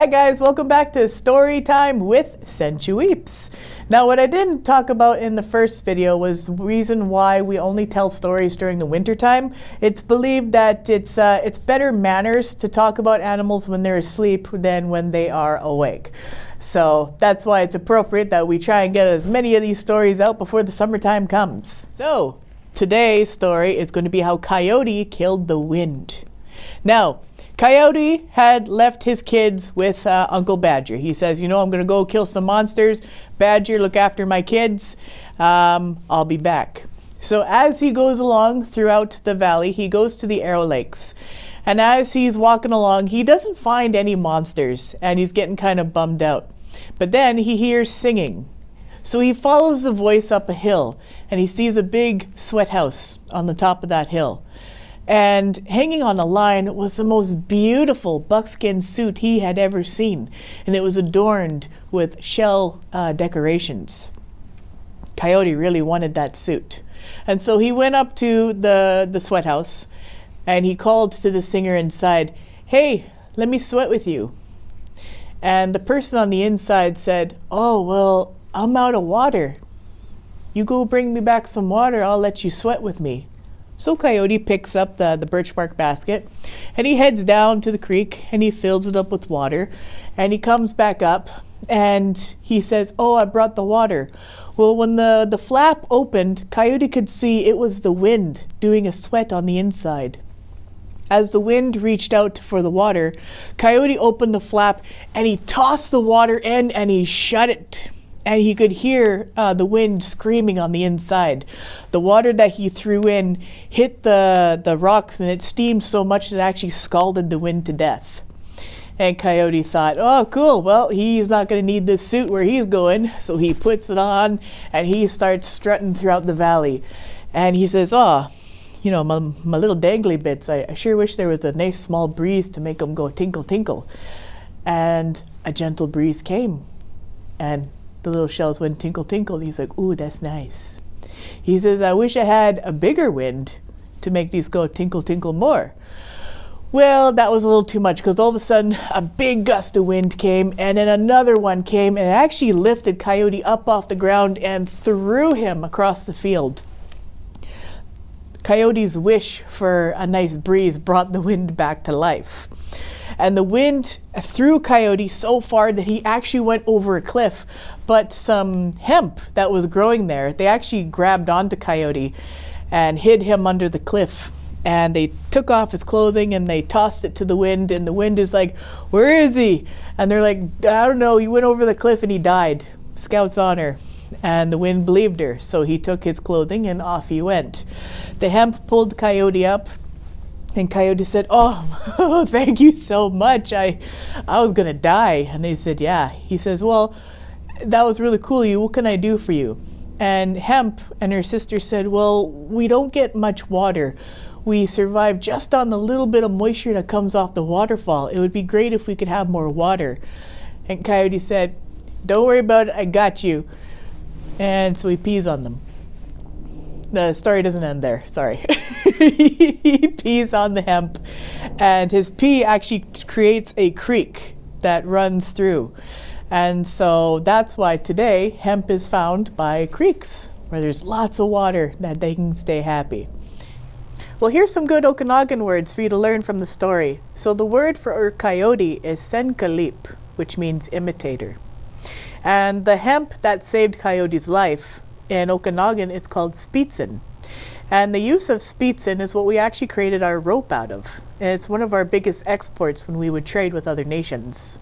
Hi guys, welcome back to Story Time with Sncewips. Now what I didn't talk about in the first video was the reason why we only tell stories during the winter time. It's believed that it's better manners to talk about animals when they're asleep than when they are awake. So that's why it's appropriate that we try and get as many of these stories out before the summertime comes. So today's story is going to be how Coyote killed the wind. Now, Coyote had left his kids with Uncle Badger. He says, I'm going to go kill some monsters. Badger, look after my kids. I'll be back. So as he goes along throughout the valley, he goes to the Arrow Lakes. And as he's walking along, he doesn't find any monsters, and he's getting kind of bummed out. But then he hears singing. So he follows the voice up a hill, and he sees a big sweat house on the top of that hill. And hanging on a line was the most beautiful buckskin suit he had ever seen, and it was adorned with shell decorations. Coyote really wanted that suit. And so he went up to the sweat house, and he called to the singer inside, "Hey, let me sweat with you." And the person on the inside said, "Oh, well, I'm out of water. You go bring me back some water, I'll let you sweat with me." So Coyote picks up the birch bark basket, and he heads down to the creek, and he fills it up with water, and he comes back up, and he says, "Oh, I brought the water." Well, when the flap opened, Coyote could see it was the wind doing a sweat on the inside. As the wind reached out for the water, Coyote opened the flap, and he tossed the water in, and he shut it. And he could hear the wind screaming on the inside. The water that he threw in hit the rocks, and it steamed so much that it actually scalded the wind to death. And Coyote thought, "Oh, cool, well, he's not going to need this suit where he's going." So he puts it on, and he starts strutting throughout the valley. And he says, my little dangly bits, I sure wish there was a nice small breeze to make them go tinkle, tinkle. And a gentle breeze came. And the little shells went tinkle, tinkle. And he's like, "Ooh, that's nice." He says, "I wish I had a bigger wind to make these go tinkle, tinkle more." Well, that was a little too much, because all of a sudden a big gust of wind came, and then another one came, and it actually lifted Coyote up off the ground and threw him across the field. Coyote's wish for a nice breeze brought the wind back to life. And the wind threw Coyote so far that he actually went over a cliff. But some hemp that was growing there, they actually grabbed onto Coyote and hid him under the cliff. And they took off his clothing and they tossed it to the wind. And the wind is like, "Where is he?" And they're like, "I don't know, he went over the cliff and he died. Scout's honor." And the wind believed her. So he took his clothing and off he went. The hemp pulled Coyote up. And Coyote said, "Oh, thank you so much. I was going to die." And they said, "Yeah." He says, "Well, that was really cool of you. What can I do for you?" And Hemp and her sister said, "Well, we don't get much water. We survive just on the little bit of moisture that comes off the waterfall. It would be great if we could have more water." And Coyote said, "Don't worry about it. I got you." And so he pees on them. The story doesn't end there, sorry. He pees on the hemp, and his pee actually creates a creek that runs through. And so that's why today hemp is found by creeks, where there's lots of water that they can stay happy. Well, here's some good Okanagan words for you to learn from the story. So the word for coyote is Sncewips, which means imitator. And the hemp that saved Coyote's life, in Okanagan, it's called spitzen. And the use of spitzen is what we actually created our rope out of. And it's one of our biggest exports when we would trade with other nations.